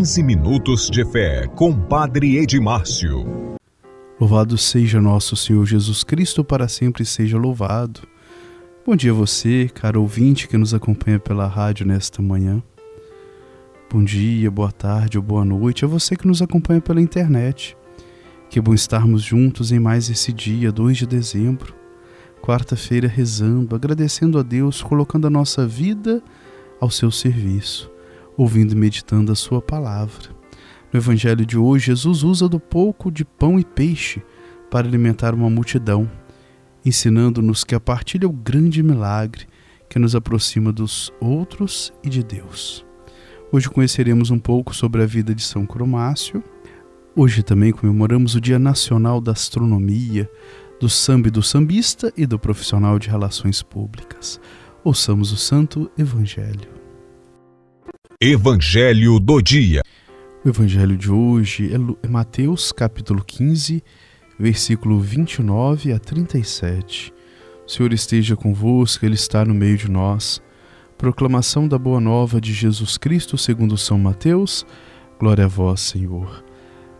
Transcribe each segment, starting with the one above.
15 minutos de fé com Padre Edmárcio. Louvado seja nosso Senhor Jesus Cristo, para sempre seja louvado. Bom dia a você, caro ouvinte que nos acompanha pela rádio nesta manhã. Bom dia, boa tarde ou boa noite a você que nos acompanha pela internet. Que bom estarmos juntos em mais esse dia, 2 de dezembro, quarta-feira, rezando, agradecendo a Deus, colocando a nossa vida ao seu serviço, ouvindo e meditando a sua palavra. No Evangelho de hoje, Jesus usa do pouco de pão e peixe para alimentar uma multidão, ensinando-nos que a partilha é o grande milagre que nos aproxima dos outros e de Deus. Hoje conheceremos um pouco sobre a vida de São Cromácio. Hoje também comemoramos o Dia Nacional da Astronomia, do samba e do sambista e do profissional de relações públicas. Ouçamos o Santo Evangelho. Evangelho do dia. O Evangelho de hoje é Mateus capítulo 15, versículo 29 a 37. O Senhor esteja convosco, Ele está no meio de nós. Proclamação da Boa Nova de Jesus Cristo segundo São Mateus. Glória a vós, Senhor.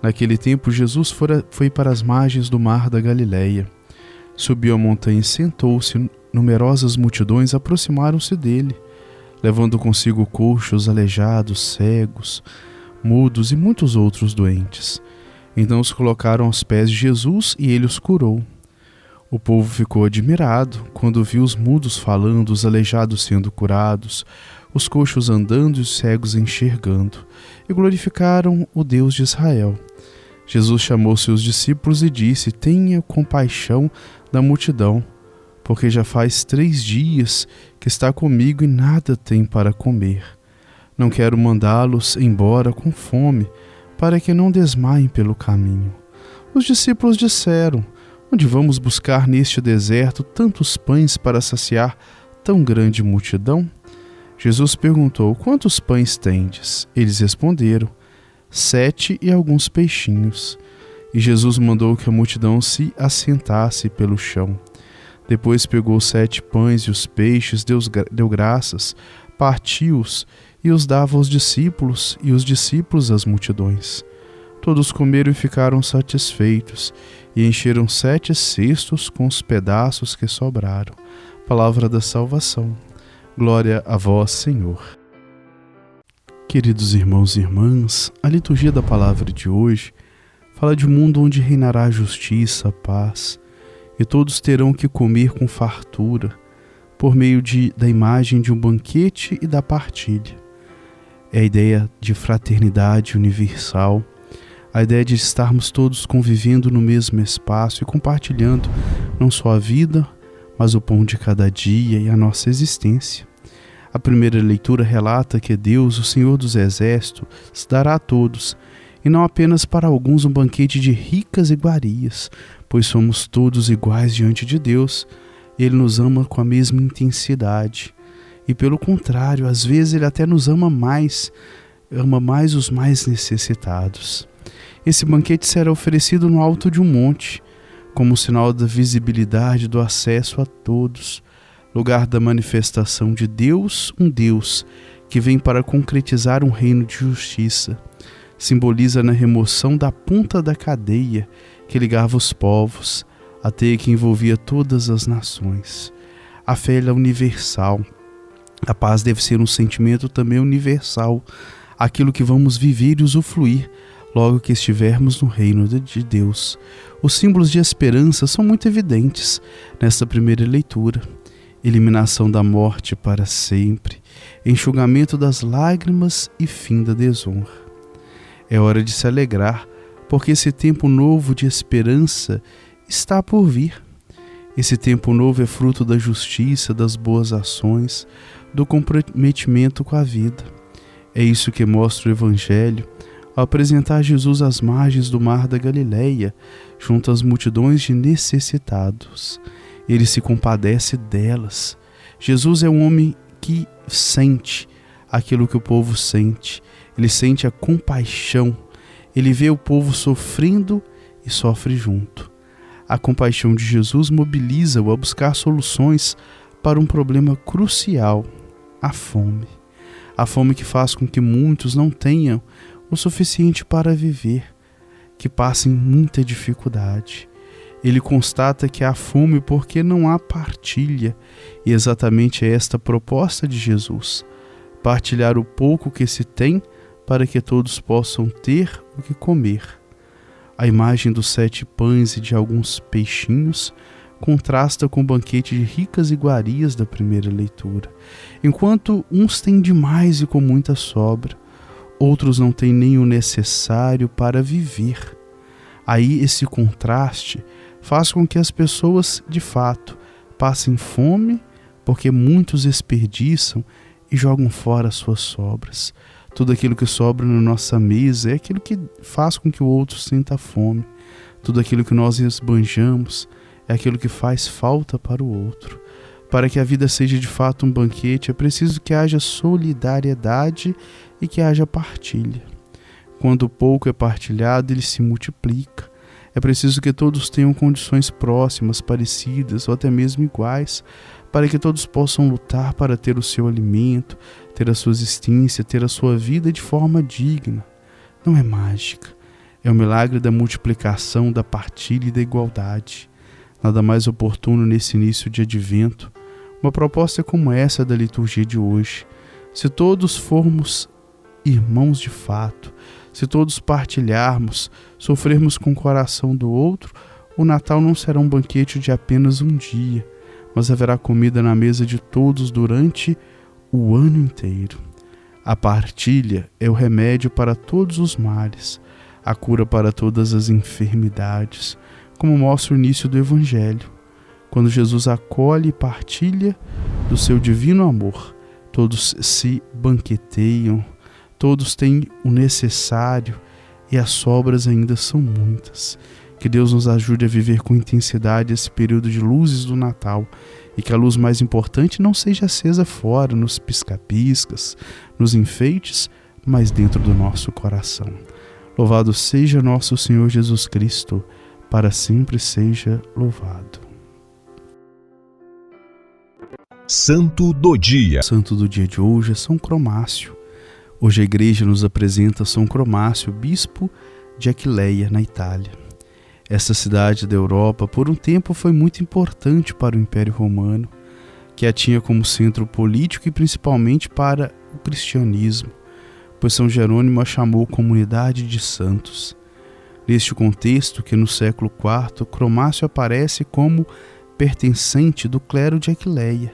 Naquele tempo, Jesus foi para as margens do mar da Galileia. Subiu a montanha e sentou-se. Numerosas multidões aproximaram-se dele, levando consigo coxos, aleijados, cegos, mudos e muitos outros doentes. Então os colocaram aos pés de Jesus e ele os curou. O povo ficou admirado quando viu os mudos falando, os aleijados sendo curados, os coxos andando e os cegos enxergando, e glorificaram o Deus de Israel. Jesus chamou seus discípulos e disse: Tenha compaixão da multidão, porque já faz 3 dias que está comigo e nada tem para comer. Não quero mandá-los embora com fome, para que não desmaiem pelo caminho. Os discípulos disseram: Onde vamos buscar neste deserto tantos pães para saciar tão grande multidão? Jesus perguntou: Quantos pães tendes? Eles responderam: 7 e alguns peixinhos. E Jesus mandou que a multidão se assentasse pelo chão. Depois pegou os 7 pães e os peixes, deu graças, partiu-os e os dava aos discípulos, e os discípulos às multidões. Todos comeram e ficaram satisfeitos, e encheram 7 cestos com os pedaços que sobraram. Palavra da salvação. Glória a vós, Senhor. Queridos irmãos e irmãs, a liturgia da palavra de hoje fala de um mundo onde reinará a justiça, a paz, e todos terão que comer com fartura, por meio da imagem de um banquete e da partilha. É a ideia de fraternidade universal, a ideia de estarmos todos convivendo no mesmo espaço e compartilhando não só a vida, mas o pão de cada dia e a nossa existência. A primeira leitura relata que Deus, o Senhor dos Exércitos, dará a todos, e não apenas para alguns, um banquete de ricas iguarias, pois somos todos iguais diante de Deus. Ele nos ama com a mesma intensidade. E pelo contrário, às vezes Ele até nos ama mais os mais necessitados. Esse banquete será oferecido no alto de um monte, como sinal da visibilidade do acesso a todos, lugar da manifestação de Deus, um Deus que vem para concretizar um reino de justiça. Simboliza na remoção da ponta da cadeia que ligava os povos, a teia que envolvia todas as nações. A fé é universal. A paz deve ser um sentimento também universal, aquilo que vamos viver e usufruir logo que estivermos no reino de Deus. Os símbolos de esperança são muito evidentes nesta primeira leitura. Eliminação da morte para sempre, enxugamento das lágrimas e fim da desonra. É hora de se alegrar, porque esse tempo novo de esperança está por vir. Esse tempo novo é fruto da justiça, das boas ações, do comprometimento com a vida. É isso que mostra o Evangelho ao apresentar Jesus às margens do mar da Galileia, junto às multidões de necessitados. Ele se compadece delas. Jesus é um homem que sente aquilo que o povo sente. Ele sente a compaixão. Ele vê o povo sofrendo e sofre junto. A compaixão de Jesus mobiliza-o a buscar soluções para um problema crucial, a fome. A fome que faz com que muitos não tenham o suficiente para viver, que passam muita dificuldade. Ele constata que há fome porque não há partilha, e exatamente é esta a proposta de Jesus: partilhar o pouco que se tem para que todos possam ter o que comer. A imagem dos 7 pães e de alguns peixinhos contrasta com o banquete de ricas iguarias da primeira leitura. Enquanto uns têm demais e com muita sobra, outros não têm nem o necessário para viver. Aí esse contraste faz com que as pessoas, de fato, passem fome, porque muitos desperdiçam e jogam fora as suas sobras. Tudo aquilo que sobra na nossa mesa é aquilo que faz com que o outro sinta fome. Tudo aquilo que nós esbanjamos é aquilo que faz falta para o outro. Para que a vida seja de fato um banquete, é preciso que haja solidariedade e que haja partilha. Quando o pouco é partilhado, ele se multiplica. É preciso que todos tenham condições próximas, parecidas ou até mesmo iguais, para que todos possam lutar para ter o seu alimento, ter a sua existência, ter a sua vida de forma digna. Não é mágica, é o milagre da multiplicação, da partilha e da igualdade. Nada mais oportuno nesse início de advento, uma proposta como essa da liturgia de hoje. Se todos formos irmãos de fato, se todos partilharmos, sofrermos com o coração do outro, o Natal não será um banquete de apenas um dia, mas haverá comida na mesa de todos durante o ano inteiro. A partilha é o remédio para todos os males, a cura para todas as enfermidades, como mostra o início do Evangelho. Quando Jesus acolhe e partilha do seu divino amor, todos se banqueteiam, todos têm o necessário e as sobras ainda são muitas. Que Deus nos ajude a viver com intensidade esse período de luzes do Natal e que a luz mais importante não seja acesa fora, nos pisca-piscas, nos enfeites, mas dentro do nosso coração. Louvado seja nosso Senhor Jesus Cristo, para sempre seja louvado. Santo do Dia. O santo do dia de hoje é São Cromácio. Hoje a igreja nos apresenta São Cromácio, bispo de Aquileia, na Itália. Essa cidade da Europa, por um tempo, foi muito importante para o Império Romano, que a tinha como centro político e principalmente para o cristianismo, pois São Jerônimo a chamou comunidade de santos. Neste contexto, que no século IV, Cromácio aparece como pertencente do clero de Aquileia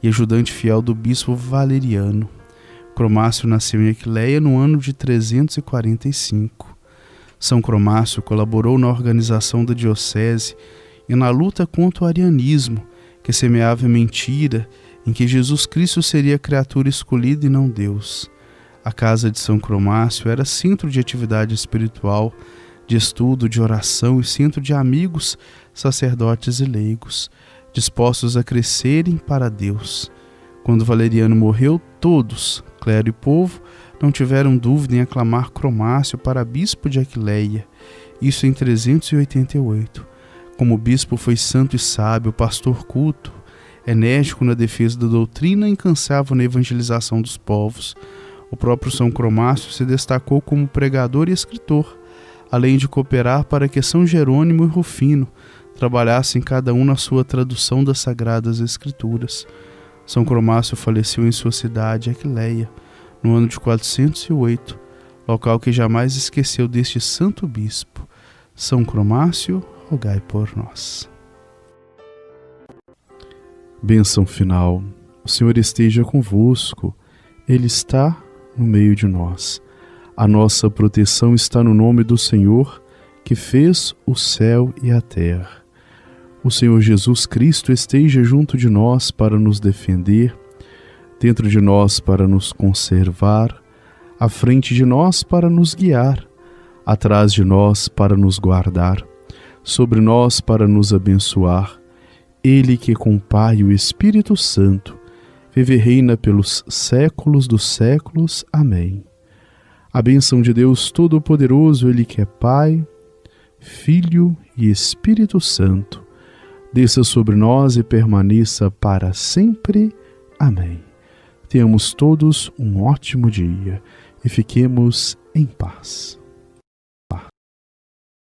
e ajudante fiel do bispo Valeriano. Cromácio nasceu em Aquileia no ano de 345. São Cromácio colaborou na organização da diocese e na luta contra o arianismo, que semeava a mentira em que Jesus Cristo seria a criatura escolhida e não Deus. A casa de São Cromácio era centro de atividade espiritual, de estudo, de oração e centro de amigos, sacerdotes e leigos, dispostos a crescerem para Deus. Quando Valeriano morreu, todos, clero e povo, não tiveram dúvida em aclamar Cromácio para bispo de Aquileia, isso em 388. Como bispo foi santo e sábio, pastor culto, enérgico na defesa da doutrina e incansável na evangelização dos povos. O próprio São Cromácio se destacou como pregador e escritor, além de cooperar para que São Jerônimo e Rufino trabalhassem cada um na sua tradução das Sagradas Escrituras. São Cromácio faleceu em sua cidade, Aquileia, no ano de 408, local que jamais esqueceu deste santo bispo. São Cromácio, rogai por nós. Bênção final. O Senhor esteja convosco, Ele está no meio de nós. A nossa proteção está no nome do Senhor, que fez o céu e a terra. O Senhor Jesus Cristo esteja junto de nós para nos defender, dentro de nós para nos conservar, à frente de nós para nos guiar, atrás de nós para nos guardar, sobre nós para nos abençoar. Ele que com o Pai e o Espírito Santo vive e reina pelos séculos dos séculos. Amém. A bênção de Deus Todo-Poderoso, Ele que é Pai, Filho e Espírito Santo, desça sobre nós e permaneça para sempre. Amém. Tenhamos todos um ótimo dia e fiquemos em paz.